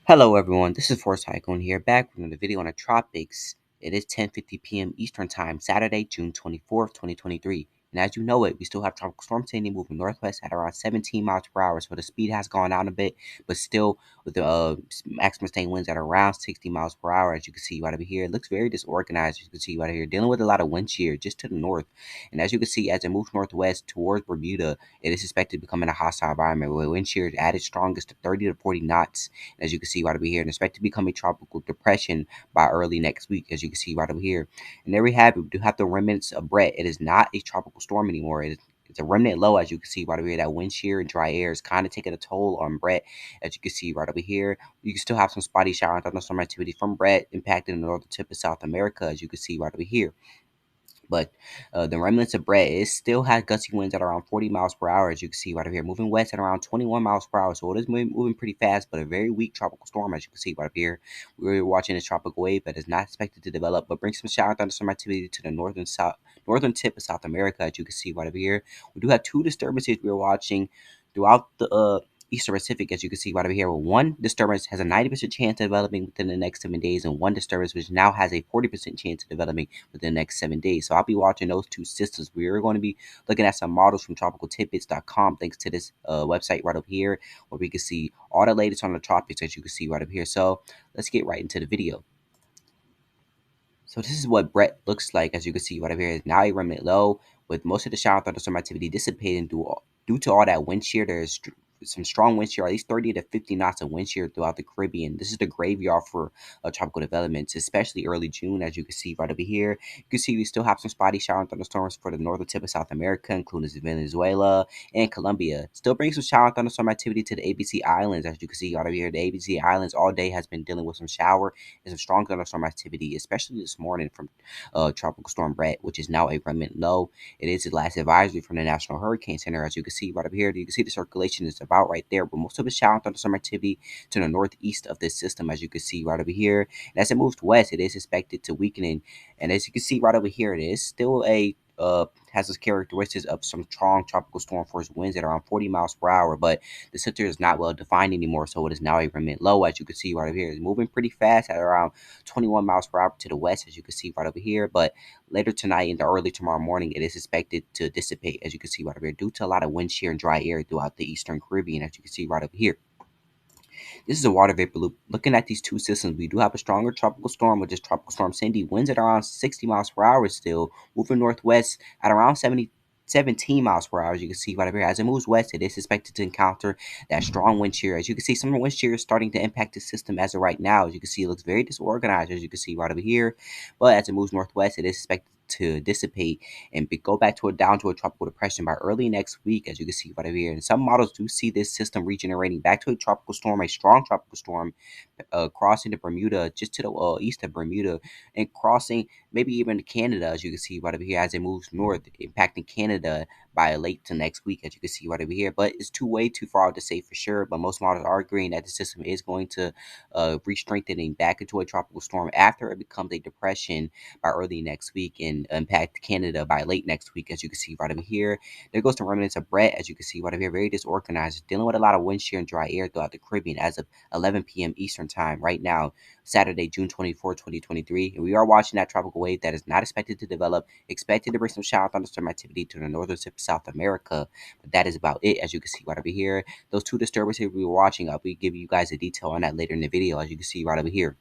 Hello everyone, this is Force Tycoon here, back with another video on the tropics. It is 10:50 p.m. Eastern Time, Saturday, June 24th, 2023. And as you know it, we still have Tropical Storm Sandy moving northwest at around 17 miles per hour, so the speed has gone down a bit, but still with the maximum sustained winds at around 60 miles per hour. As you can see right over here, it looks very disorganized. As you can see right here, dealing with a lot of wind shear just to the north. And as you can see, as it moves northwest towards Bermuda, it is expected to become in a hostile environment where wind shear is at its strongest to 30 to 40 knots. As you can see right over here, and expect to become a tropical depression by early next week, as you can see right over here. And there we have it. We do have the remnants of Bret. It is not a tropical storm anymore. It's a remnant low, as you can see right over here. That wind shear and dry air is kind of taking a toll on Bret, as you can see right over here. You can still have some spotty shower and thunderstorm activity from Bret impacting the northern tip of South America, as you can see right over here. But the remnants of Bret, it still has gusty winds at around 40 miles per hour, as you can see right over here, moving west at around 21 miles per hour. So it is moving pretty fast, but a very weak tropical storm, as you can see right up here. We're watching this tropical wave that is not expected to develop, but bring some shower and thunderstorm activity to the northern tip of South America, as you can see right over here. We do have two disturbances we're watching throughout the Eastern Pacific, as you can see right over here. Well, one disturbance has a 90% chance of developing within the next 7 days, and one disturbance which now has a 40% chance of developing within the next 7 days. So I'll be watching those two systems. We're going to be looking at some models from tropicaltidbits.com, thanks to this website right up here, where we can see all the latest on the tropics, as you can see right up here. So let's get right into the video. So this is what Bret looks like, as you can see right over here. It's now a remnant low, with most of the shower and thunderstorm activity dissipating due to all that wind shear. There's some strong wind shear, at least 30 to 50 knots of wind shear throughout the Caribbean. This is the graveyard for tropical developments, especially early June, as you can see right over here. You can see we still have some spotty shower and thunderstorms for the northern tip of South America, including Venezuela and Colombia. Still brings some shower and thunderstorm activity to the ABC Islands, as you can see right over here. The ABC Islands all day has been dealing with some shower and some strong thunderstorm activity, especially this morning from Tropical Storm Bret, which is now a remnant low. It is the last advisory from the National Hurricane Center, as you can see right over here. You can see the circulation is about right there, but most of the shower and thunderstorm activity to the northeast of this system, as you can see right over here. And as it moves west, it is expected to weaken. And as you can see right over here, it is still has its characteristics of some strong tropical storm force winds at around 40 miles per hour, but the center is not well defined anymore, so it is now a remnant low, as you can see right over here. It's moving pretty fast at around 21 miles per hour to the west, as you can see right over here, but later tonight and early tomorrow morning, it is expected to dissipate, as you can see right over here, due to a lot of wind shear and dry air throughout the eastern Caribbean, as you can see right over here. This is a water vapor loop. Looking at these two systems, we do have a stronger tropical storm, which is Tropical Storm Sandy. Winds at around 60 miles per hour still, moving northwest at around 17 miles per hour, as you can see right over here. As it moves west, it is expected to encounter that strong wind shear. As you can see, some wind shear is starting to impact the system as of right now. As you can see, it looks very disorganized, as you can see right over here. But as it moves northwest, it is expected to dissipate and go back to down to a tropical depression by early next week, as you can see right over here. And some models do see this system regenerating back to a tropical storm, a strong tropical storm, crossing the Bermuda, just to the east of Bermuda, and crossing maybe even to Canada, as you can see right over here, as it moves north, impacting Canada by late to next week, as you can see right over here. But it's way too far out to say for sure. But most models are agreeing that the system is going to re-strengthening back into a tropical storm after it becomes a depression by early next week and impact Canada by late next week, as you can see right over here. There goes the remnants of Bret, as you can see right over here, very disorganized, dealing with a lot of wind shear and dry air throughout the Caribbean as of 11 p.m. Eastern Time right now, Saturday, June 24, 2023. And we are watching that tropical wave that is not expected to develop, expected to bring some shower thunderstorm activity to the northern tip of South America. But that is about it, as you can see right over here. Those two disturbances we were watching, I'll be giving you guys a detail on that later in the video, as you can see right over here.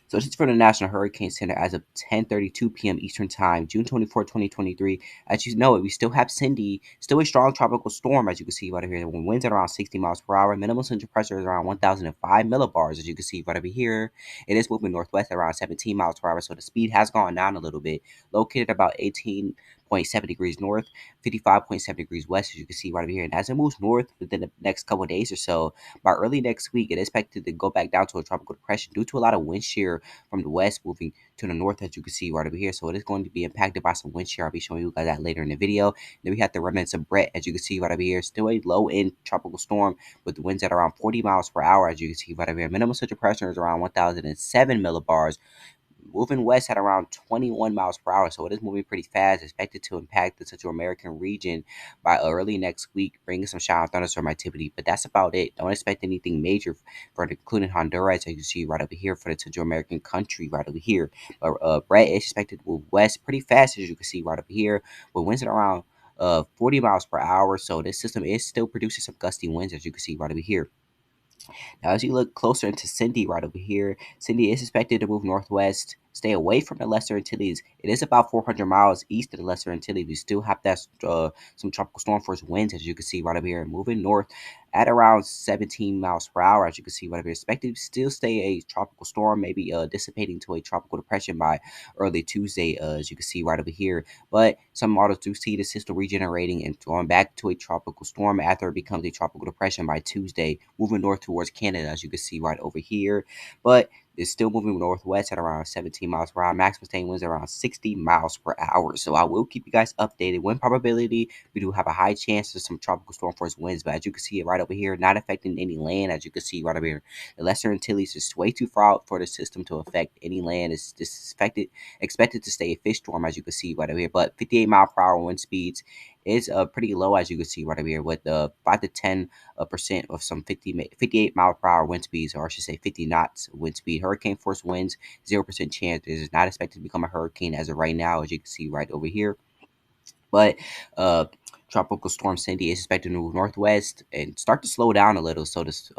So this is for the National Hurricane Center as of 10:32 p.m. Eastern Time, June 24, 2023. As you know, we still have Cindy, still a strong tropical storm, as you can see right over here. When winds at around 60 miles per hour, minimum central pressure is around 1,005 millibars, as you can see right over here. It is moving northwest at around 17 miles per hour, so the speed has gone down a little bit. Located about 18.7 degrees north, 55.7 degrees west, as you can see right over here. And as it moves north within the next couple of days or so, by early next week, it is expected to go back down to a tropical depression due to a lot of wind shear from the west moving to the north, as you can see right over here. So it is going to be impacted by some wind shear. I'll be showing you guys that later in the video. Then we have the remnants of Bret, as you can see right over here. Still a low-end tropical storm with the winds at around 40 miles per hour, as you can see right over here. Minimum central pressure is around 1,007 millibars. moving west at around 21 miles per hour. So it is moving pretty fast, expected to impact the Central American region by early next week, bringing some shower and thunderstorm activity. But that's about it. Don't expect anything major for including Honduras, as you see right over here, for the Central American country right over here. But Bret is expected to move west pretty fast, as you can see right over here, with winds at around 40 miles per hour. So this system is still producing some gusty winds, as you can see right over here. Now, as you look closer into Cindy right over here, Cindy is expected to move northwest, stay away from the Lesser Antilles. It is about 400 miles east of the Lesser Antilles. We still have that some tropical storm force winds, as you can see right over here, moving north at around 17 miles per hour, as you can see right over here. Expected to still stay a tropical storm, maybe dissipating to a tropical depression by early Tuesday, as you can see right over here. But some models do see the system regenerating and going back to a tropical storm after it becomes a tropical depression by Tuesday, moving north towards Canada, as you can see right over here. But it's still moving northwest at around 17 miles per hour. Maximum sustained winds around 60 miles per hour. So I will keep you guys updated. Wind probability, we do have a high chance of some tropical storm force winds, but as you can see it right over here, not affecting any land, as you can see right over here. The Lesser Antilles is way too far out for the system to affect any land. It's just expected to stay a fish storm, as you can see right over here. But 58 mile per hour wind speeds is pretty low, as you can see right over here, with 5 to 10 percent of some 58 mile per hour wind speeds, or I should say 50 knots wind speed. Hurricane force winds, 0% chance. It is not expected to become a hurricane as of right now, as you can see right over here. But uh, tropical storm Cindy is expected to move northwest and start to slow down a little. So this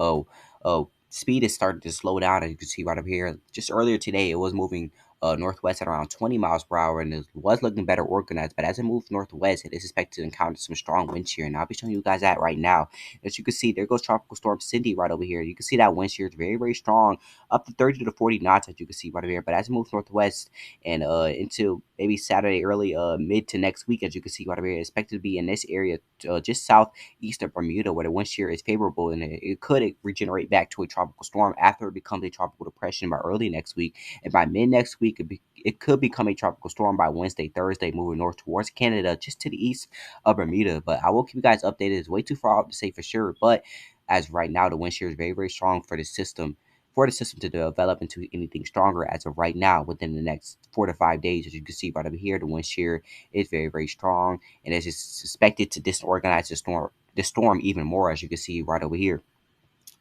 speed is starting to slow down, as you can see right up here. Just earlier today, it was moving northwest at around 20 miles per hour, and it was looking better organized. But as it moves northwest, it is expected to encounter some strong wind shear, and I'll be showing you guys that right now. As you can see, there goes tropical storm Cindy right over here. You can see that wind shear is very, very strong, up to 30 to 40 knots, as you can see right over here. But as it moves northwest and into maybe Saturday early mid to next week, as you can see right over here, expected to be in this area just southeast of Bermuda, where the wind shear is favorable, and it could regenerate back to a tropical storm after it becomes a tropical depression by early next week. And by mid next week, it could become a tropical storm by Wednesday, Thursday, moving north towards Canada, just to the east of Bermuda. But I will keep you guys updated. It's way too far out to say for sure, but as right now, the wind shear is very, very strong for the system, to develop into anything stronger as of right now within the next 4 to 5 days. As you can see right over here, the wind shear is very, very strong, and it is suspected to disorganize the storm even more, as you can see right over here.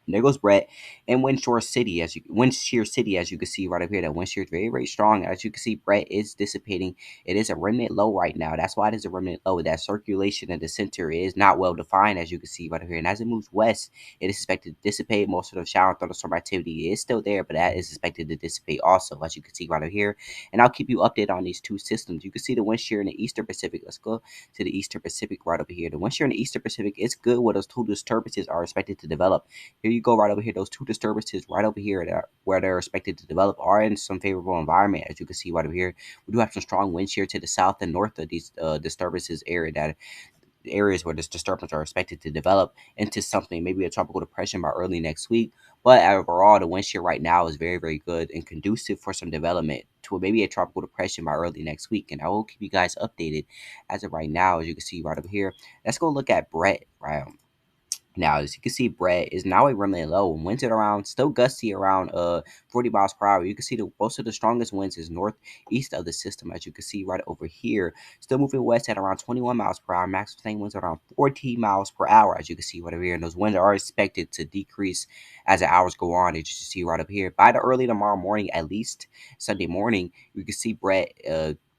And there goes Bret and Wind Shear City, as you can see right up here. That wind shear is very, very strong. As you can see, Bret is dissipating. It is a remnant low right now. That's why it is a remnant low. That circulation in the center is not well defined, as you can see right up here. And as it moves west, it is expected to dissipate. Most of the shower and thunderstorm activity is still there, but that is expected to dissipate also, as you can see right over here. And I'll keep you updated on these two systems. You can see the wind shear in the Eastern Pacific. Let's go to the Eastern Pacific right over here. The wind shear in the Eastern Pacific is good, where those two disturbances are expected to develop. Here you go right over here. Those two disturbances right over here where they're expected to develop are in some favorable environment, as you can see right over here. We do have some strong winds here to the south and north of these disturbances area, that areas where this disturbance are expected to develop into something, maybe a tropical depression by early next week. But overall, the wind shear right now is very, very good and conducive for some development to maybe a tropical depression by early next week. And I will keep you guys updated as of right now, as you can see right over here. Let's go look at Bret, right? Now, as you can see, Bret is now a remnant low and winds at around, still gusty around 40 miles per hour. You can see the most of the strongest winds is northeast of the system, as you can see right over here. Still moving west at around 21 miles per hour. Max sustained winds around 14 miles per hour, as you can see right over here. And those winds are expected to decrease as the hours go on, as you can see right up here. By the early tomorrow morning, at least Sunday morning, you can see Bret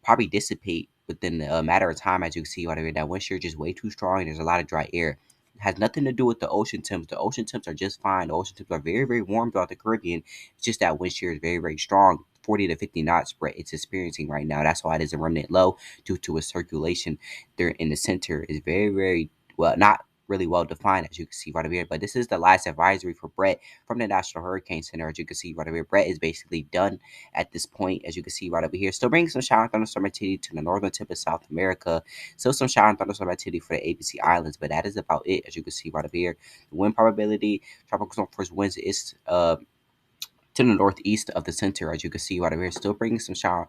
probably dissipate within a matter of time, as you can see right over here. That wind shear is just way too strong, and there's a lot of dry air. Has nothing to do with the ocean temps. The ocean temps are just fine. The ocean temps are very, very warm throughout the Caribbean. It's just that wind shear is very, very strong. 40 to 50 knots spread it's experiencing right now. That's why it is a remnant low, due to its circulation there in the center is very, very well, not really well defined, as you can see right over here. But this is the last advisory for Bret from the National Hurricane Center. As you can see right over here, Bret is basically done at this point, as you can see right over here. Still bringing some shower and thunderstorm activity to the northern tip of South America. Still some shower and thunderstorm activity for the ABC Islands, but that is about it, as you can see right over here. The wind probability, tropical storm force winds is to the northeast of the center, as you can see right over here. Still bringing some strong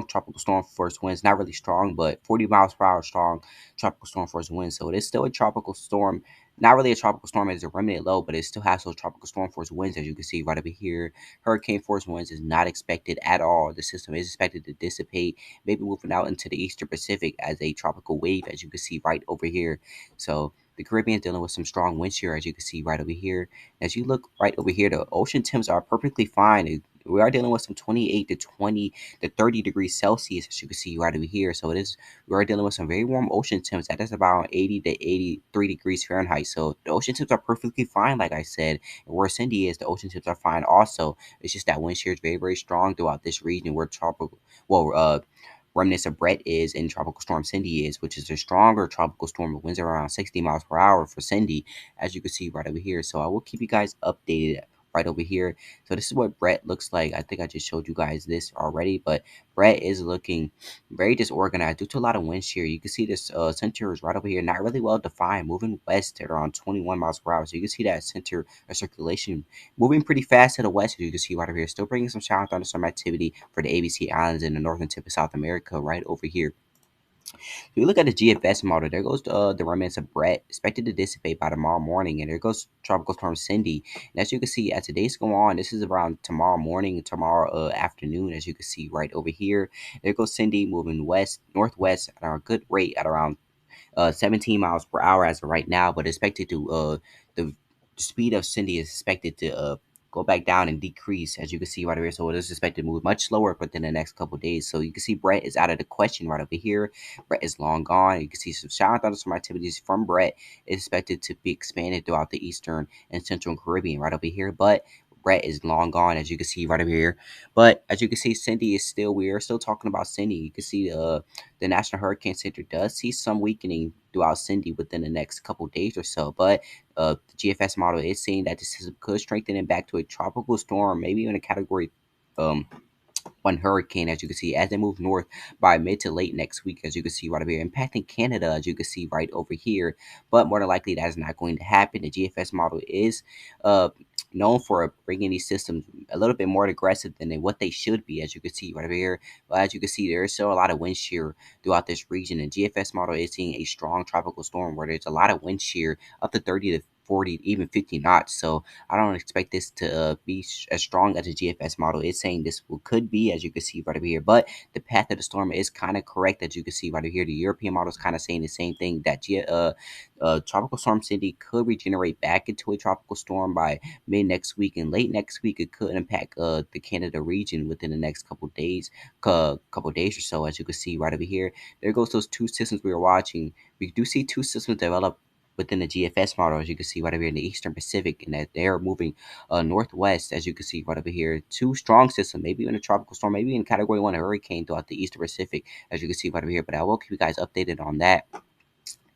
tropical storm force winds. Not really strong, but 40 miles per hour strong tropical storm force winds. So it is still a tropical storm, not really a tropical storm as a remnant low, but it still has those tropical storm force winds, as you can see right over here. Hurricane force winds is not expected at all. The system is expected to dissipate, maybe moving out into the eastern Pacific as a tropical wave, as you can see right over here. So the Caribbean is dealing with some strong wind shear, as you can see right over here. As you look right over here, the ocean temps are perfectly fine. We are dealing with some 28 to 20 to 30 degrees Celsius, as you can see right over here. So we are dealing with some very warm ocean temps. That is about 80 to 83 degrees Fahrenheit. So the ocean temps are perfectly fine, like I said. And where Cindy is, the ocean temps are fine also. It's just that wind shear is very, very strong throughout this region where remnants of Bret is and Tropical Storm Cindy is, which is a stronger tropical storm with winds around 60 miles per hour for Cindy, as you can see right over here. So I will keep you guys updated right over here. So this is what Bret looks like. I think I just showed you guys this already, but Bret is looking very disorganized due to a lot of wind shear. You can see this center is right over here, not really well defined, moving west at around 21 miles per hour. So you can see that center of circulation moving pretty fast to the west, as you can see right over here. Still bringing some shower thunderstorm activity for the ABC Islands in the northern tip of South America right over here. If you look at the GFS model, there goes the remnants of Bret, expected to dissipate by tomorrow morning, and there goes Tropical Storm Cindy. And as you can see, as the days go on, this is around tomorrow morning, tomorrow afternoon, as you can see right over here. There goes Cindy moving west, northwest at a good rate at around 17 miles per hour as of right now, but expected to the speed of Cindy is expected to go back down and decrease, as you can see right over here. So it is expected to move much slower within the next couple of days. So you can see Bret is out of the question right over here. Bret is long gone. You can see some shower thunderstorm activities from Bret is expected to be expanded throughout the eastern and central Caribbean right over here, but Bret is long gone, as you can see right over here. But as you can see, Cindy is still, we are still talking about Cindy. You can see the National Hurricane Center does see some weakening throughout Cindy within the next couple days or so, but the GFS model is saying that the system could strengthen it back to a tropical storm, maybe even a category um, one hurricane, as you can see, as they move north by mid to late next week, as you can see right over here, impacting Canada, as you can see right over here. But more than likely, that is not going to happen. The GFS model is known for bringing these systems a little bit more aggressive than what they should be, as you can see right over here. But as you can see, there is still a lot of wind shear throughout this region, and GFS model is seeing a strong tropical storm where there's a lot of wind shear up to 30 to 40, even 50 knots. So I don't expect this to be as strong as the GFS model is saying this could be, as you can see right over here. But the path of the storm is kind of correct, as you can see right over here. The European model is kind of saying the same thing, that Tropical Storm Cindy could regenerate back into a tropical storm by mid next week, and late next week it could impact the Canada region within the next couple days or so, as you can see right over here. There goes those two systems we were watching. We do see two systems develop within the GFS model, as you can see right over here in the Eastern Pacific, and that they are moving northwest, as you can see right over here. Two strong systems, maybe in a tropical storm, maybe in Category 1 hurricane throughout the Eastern Pacific, as you can see right over here. But I will keep you guys updated on that.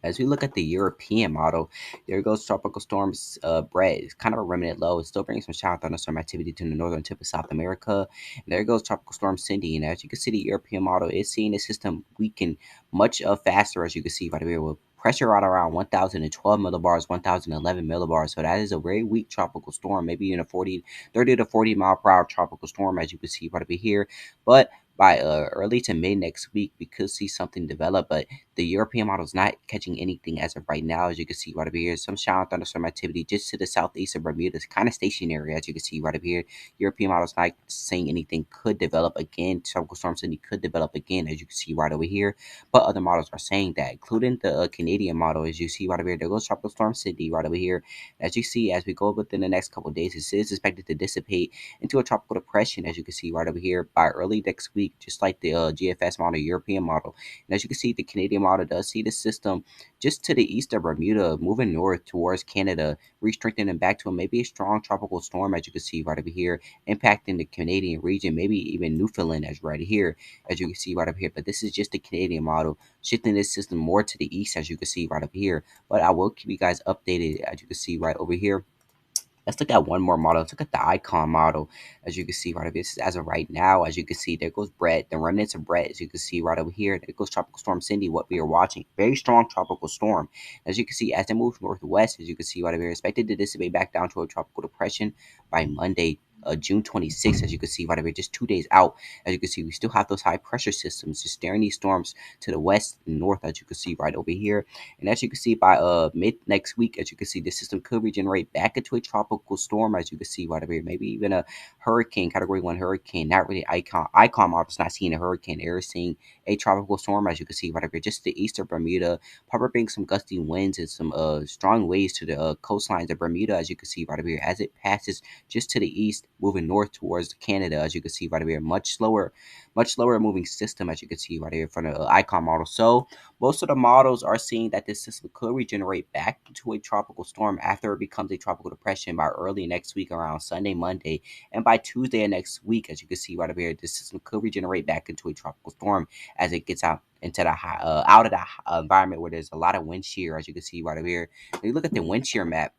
As we look at the European model, there goes Tropical Storms Bret. It's kind of a remnant low. It's still bringing some shower thunderstorm activity to the northern tip of South America. And there goes Tropical Storm Cindy. And as you can see, the European model is seeing the system weaken much faster, as you can see right here, with pressure out around 1,012 millibars, 1,011 millibars. So that is a very weak tropical storm, maybe in a 30 to 40 mile per hour tropical storm, as you can see right over here. But by early to mid next week, we could see something develop. But the European model is not catching anything as of right now, as you can see right over here. Some shower thunderstorm activity just to the southeast of Bermuda. It's kind of stationary, as you can see right over here. European model is not saying anything could develop again. Tropical Storm Cindy could develop again, as you can see right over here. But other models are saying that, including the Canadian model, as you see right over here. There goes Tropical Storm Cindy right over here. As you see, as we go within the next couple of days, it is expected to dissipate into a tropical depression, as you can see right over here, by early next week, just like the GFS model, European model. And as you can see, the Canadian model does see the system just to the east of Bermuda, moving north towards Canada, re-strengthening back to maybe a strong tropical storm, as you can see right over here, impacting the Canadian region, maybe even Newfoundland, as right here, as you can see right over here. But this is just the Canadian model, shifting this system more to the east, as you can see right over here. But I will keep you guys updated, as you can see right over here. Let's look at one more model. Let's look at the icon model. As you can see right over here, this is as of right now. As you can see, there goes Bret, the remnants of Bret. As you can see right over here, there goes Tropical Storm Cindy, what we are watching. Very strong tropical storm. As you can see, as they move northwest, as you can see right over here, expected to dissipate back down to a tropical depression by Monday, June 26th, as you can see right over here, just 2 days out. As you can see, we still have those high pressure systems just staring these storms to the west and north, as you can see right over here. And as you can see, by mid next week, as you can see, this system could regenerate back into a tropical storm, as you can see right over here, maybe even a hurricane, category 1 hurricane. Not really icon models, not seeing a hurricane. They're seeing a tropical storm, as you can see right over here, just to the east of Bermuda. Probably bring some gusty winds and some strong waves to the coastlines of Bermuda, as you can see right over here, as it passes just to the east, moving north towards Canada, as you can see right over here. Much slower moving system, as you can see right here from the icon model. So most of the models are seeing that this system could regenerate back into a tropical storm after it becomes a tropical depression by early next week, around Sunday, Monday, and by Tuesday of next week. As you can see right over here, this system could regenerate back into a tropical storm as it gets out into the out of the environment where there's a lot of wind shear, as you can see right over here. When you look at the wind shear map,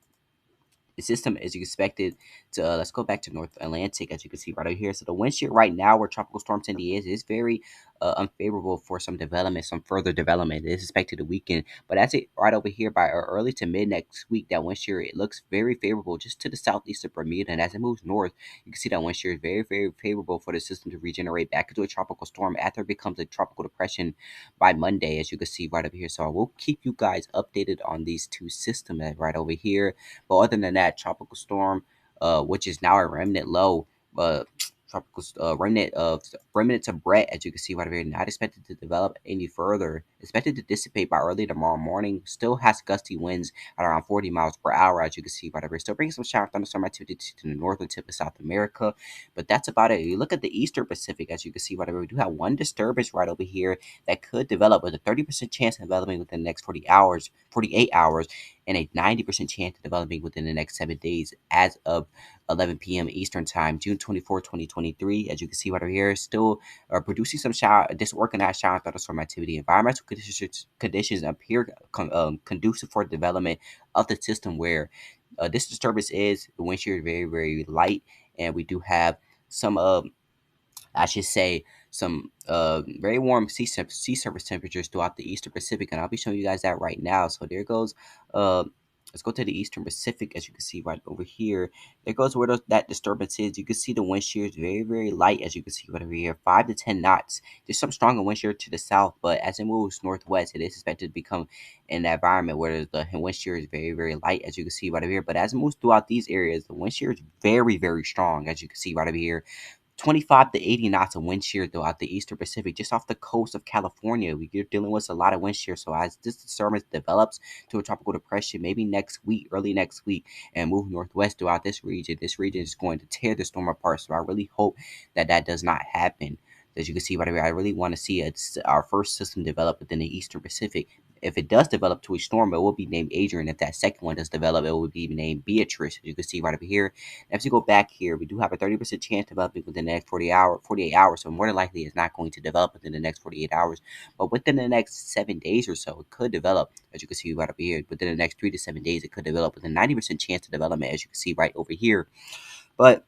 the system is expected to let's go back to North Atlantic, as you can see right over here. So the wind shear right now where tropical storm Cindy is very unfavorable for some development, some further development. It is expected to weaken, but as it right over here by early to mid next week, that wind shear, it looks very favorable just to the southeast of Bermuda. And as it moves north, you can see that wind shear is very favorable for the system to regenerate back into a tropical storm after it becomes a tropical depression by Monday, as you can see right over here. So I will keep you guys updated on these two systems right over here. But other than that, tropical storm, which is now a remnant low, tropical remnants of Bret, as you can see right over here, not expected to develop any further. Expected to dissipate by early tomorrow morning. Still has gusty winds at around 40 miles per hour, as you can see right over here. Still bringing some shower thunderstorm activity to the northern tip of South America, but that's about it. You look at the eastern Pacific, as you can see right over here, we do have one disturbance right over here that could develop with a 30% chance of developing within the next 48 hours, and a 90% chance of developing within the next 7 days as of 11 p.m. Eastern Time, June 24, 2023. As you can see right over here, still producing some disorganized shower thunderstorm activity. Environmental conditions appear conducive for development of the system where this disturbance is. The wind shear is very light, and we do have some I should say some very warm sea surface temperatures throughout the eastern Pacific, and I'll be showing you guys that right now. So there goes. Let's go to the eastern Pacific, as you can see right over here. There goes where that disturbance is. You can see the wind shear is very light, as you can see right over here, 5 to 10 knots. There's some stronger wind shear to the south, but as it moves northwest, it is expected to become in that environment where the wind shear is very light, as you can see right over here. But as it moves throughout these areas, the wind shear is very strong, as you can see right over here. 25 to 80 knots of wind shear throughout the eastern Pacific, just off the coast of California. We're dealing with a lot of wind shear. So as this disturbance develops to a tropical depression, maybe next week, early next week, and move northwest throughout this region is going to tear the storm apart. So I really hope that that does not happen. As you can see right here, I really want to see our first system develop within the eastern Pacific. If it does develop to a storm, it will be named Adrian. If that second one does develop, it will be named Beatrice. As you can see right over here. If you go back here, we do have a 30% chance of developing within the next 48 hours. So more than likely, it's not going to develop within the next 48 hours. But within the next 7 days or so, it could develop. As you can see right over here, within the next 3 to 7 days, it could develop with a 90% chance of development, as you can see right over here. But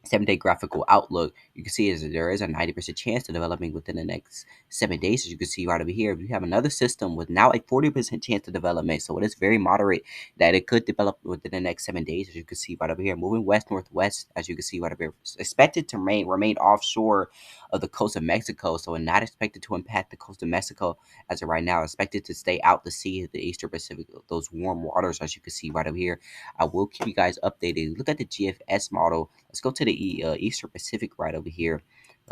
7-day graphical outlook, you can see is that there is a 90% chance of developing within the next 7 days. As you can see right over here, we have another system with now a 40% chance of development. So it is very moderate that it could develop within the next 7 days. As you can see right over here, moving west northwest. As you can see right over here, expected to remain offshore of the coast of Mexico. So not expected to impact the coast of Mexico as of right now. Expected to stay out the sea of the eastern Pacific, those warm waters. As you can see right over here, I will keep you guys updated. Look at the GFS model. Let's go to the Eastern Pacific right over here,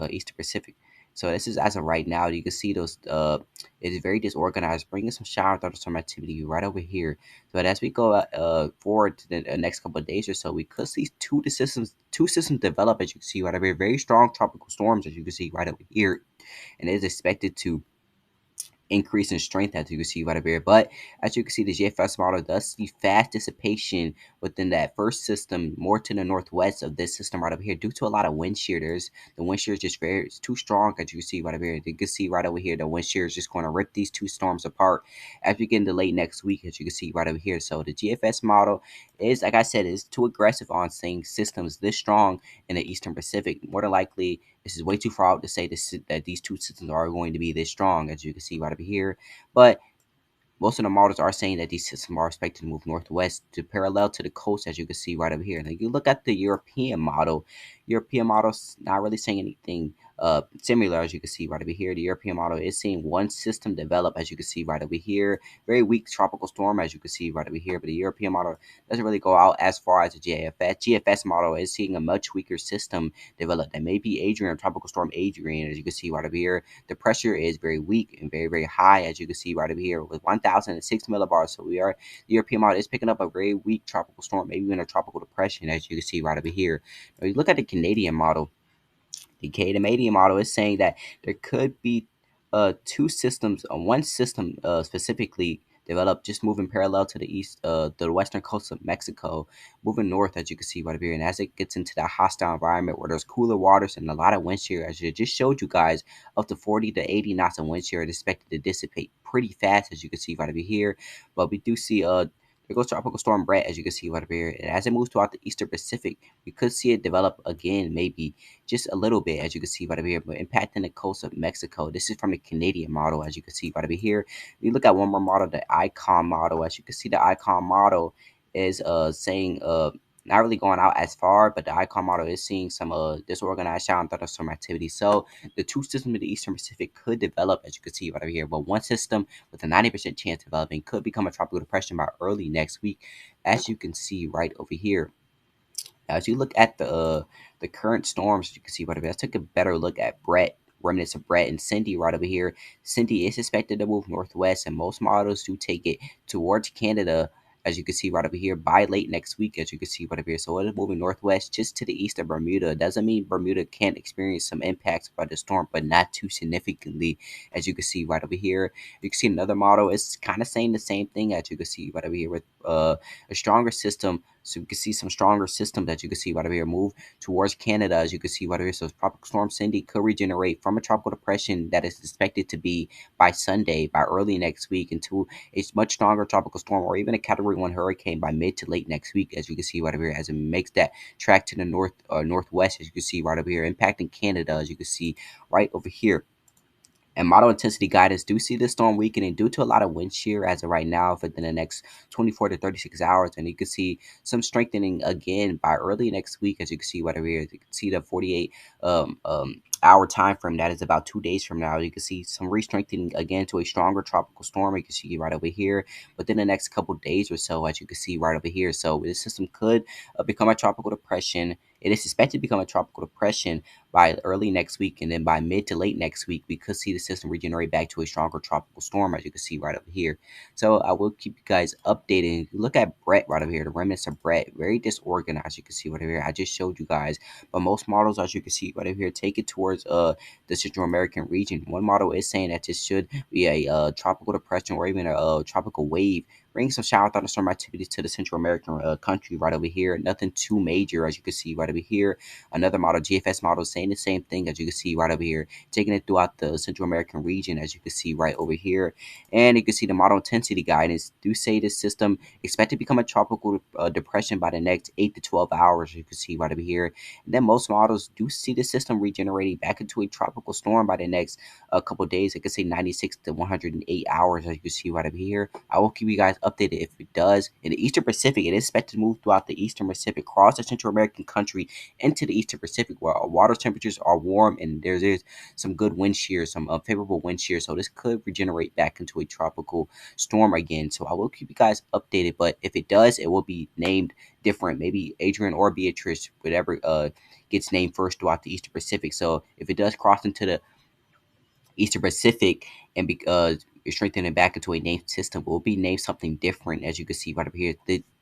Eastern Pacific. So this is as of right now. You can see those. It is very disorganized, bringing some shower thunderstorm activity right over here. But as we go forward to the next couple of days or so, we could see two systems develop. As you can see right over here, very strong tropical storms. As you can see right over here, and it is expected to increase in strength, as you can see right over here. But as you can see, the GFS model does see fast dissipation within that first system, more to the northwest of this system right over here, due to a lot of wind shear. The wind shear is just it's too strong, as you can see right over here. You can see right over here, the wind shear is just going to rip these two storms apart as we get into late next week, as you can see right over here. So the GFS model is, like I said, is too aggressive on saying systems this strong in the Eastern Pacific. More than likely, this is way too far out to say that these two systems are going to be this strong, as you can see right over here. But most of the models are saying that these systems are expected to move northwest to parallel to the coast, as you can see right over here. Now, you look at the European model. European model's not really saying anything similar, as you can see right over here. The European model is seeing one system develop, as you can see right over here. Very weak tropical storm, as you can see right over here. But the European model doesn't really go out as far as the GFS. GFS model is seeing a much weaker system develop. That may be Adrian, tropical storm Adrian, as you can see right over here. The pressure is very weak and very, very high, as you can see right over here, with 1,006 millibars. So the European model is picking up a very weak tropical storm, maybe even a tropical depression, as you can see right over here. Now, you look at the Canadian model. The Canadian model is saying that there could be two systems, one system specifically developed, just moving parallel to the east, the western coast of Mexico, moving north, as you can see right over here. And as it gets into that hostile environment where there's cooler waters and a lot of wind shear, as I just showed you guys, up to 40 to 80 knots of wind shear is expected to dissipate pretty fast, as you can see right over here. But we do see there goes tropical storm Bret, as you can see right over here. And as it moves throughout the eastern Pacific, we could see it develop again, maybe just a little bit, as you can see right over here, but impacting the coast of Mexico. This is from the Canadian model, as you can see right over here. You look at one more model, the Icon model. As you can see, the Icon model is saying not really going out as far, but the Icon model is seeing some disorganized shower and thunderstorm activity. So the two systems in the Eastern Pacific could develop, as you can see right over here. But one system with a 90% chance of developing could become a tropical depression by early next week, as you can see right over here. As you look at the current storms, you can see right over here. Let's take a better look at Bret, remnants of Bret and Cindy right over here. Cindy is expected to move northwest, and most models do take it towards Canada, as you can see right over here, by late next week, as you can see right over here. So it is moving northwest just to the east of Bermuda. Doesn't mean Bermuda can't experience some impacts by the storm, but not too significantly, as you can see right over here. You can see another model is kind of saying the same thing, as you can see right over here, with a stronger system. So you can see some stronger systems that you can see right over here move towards Canada, as you can see right over here. So Tropical Storm Cindy could regenerate from a tropical depression that is expected to be by Sunday, by early next week, into a much stronger tropical storm or even a Category 1 hurricane by mid to late next week, as you can see right over here, as it makes that track to the northwest, as you can see right over here, impacting Canada, as you can see right over here. And model intensity guidance do see this storm weakening due to a lot of wind shear as of right now within the next 24 to 36 hours. And you can see some strengthening again by early next week, as you can see right over here. You can see the 48 hour time frame. That is about 2 days from now. You can see some re-strengthening again to a stronger tropical storm. You can see right over here within the next couple days or so, as you can see right over here. So this system could become a tropical depression. It is expected to become a tropical depression by early next week, and then by mid to late next week, we could see the system regenerate back to a stronger tropical storm, as you can see right over here. So I will keep you guys updated. Look at Bret right over here, the remnants of Bret, very disorganized. You can see right over here. I just showed you guys, but most models, as you can see right over here, take it towards the Central American region. One model is saying that this should be a tropical depression or even a tropical wave, bring some shower thunderstorm activities to the Central American country right over here. Nothing too major, as you can see right over here. Another model, GFS model, saying the same thing, as you can see right over here, taking it throughout the Central American region, as you can see right over here. And you can see the model intensity guidance do say this system expect to become a tropical depression by the next 8 to 12 hours, as you can see right over here. And then most models do see the system regenerating back into a tropical storm by the next couple days. It could say 96 to 108 hours, as you can see right over here. I will keep you guys updated if it does. In the Eastern Pacific, it is expected to move throughout the Eastern Pacific, cross the Central American country into the Eastern Pacific, where our water temperatures are warm and there's some good wind shear, some favorable wind shear. So this could regenerate back into a tropical storm again. So I will keep you guys updated, but if it does, it will be named different. Maybe Adrian or Beatrice, whatever gets named first throughout the Eastern Pacific. So if it does cross into the Eastern Pacific and you're strengthening back into a named system, will be named something different, as you can see right over here.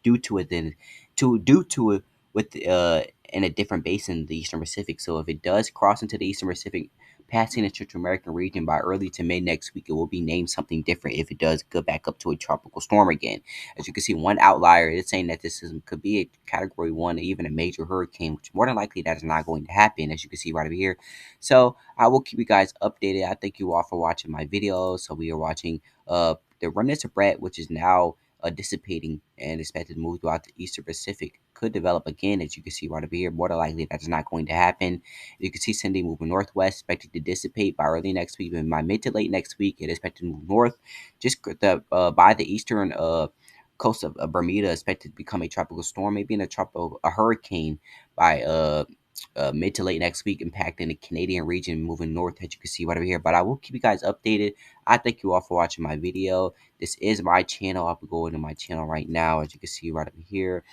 Due to it, then due to it with in a different basin, the Eastern Pacific. So if it does cross into the Eastern Pacific, passing the Central American region by early to mid next week, it will be named something different if it does go back up to a tropical storm again. As you can see, one outlier is saying that this system could be a Category 1 or even a major hurricane, which more than likely that is not going to happen, as you can see right over here. So I will keep you guys updated. I thank you all for watching my videos. So we are watching the remnants of Bret, which is now dissipating and expected to move throughout the Eastern Pacific. Could develop again, as you can see right over here. More than likely, that's not going to happen. You can see Cindy moving northwest, expected to dissipate by early next week, and by mid to late next week, it is expected to move north, just by the eastern coast of Bermuda, expected to become a tropical storm, maybe in a hurricane by mid to late next week, impacting the Canadian region, moving north, as you can see right over here. But I will keep you guys updated. I thank you all for watching my video. This is my channel. I'll be going to my channel right now, as you can see right over here.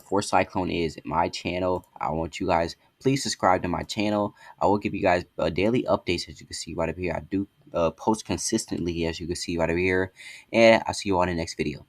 Force Cyclone is my channel. I want you guys, please subscribe to my channel. I will give you guys daily updates, as you can see right over here. I do post consistently, as you can see right over here. And I'll see you on the next video.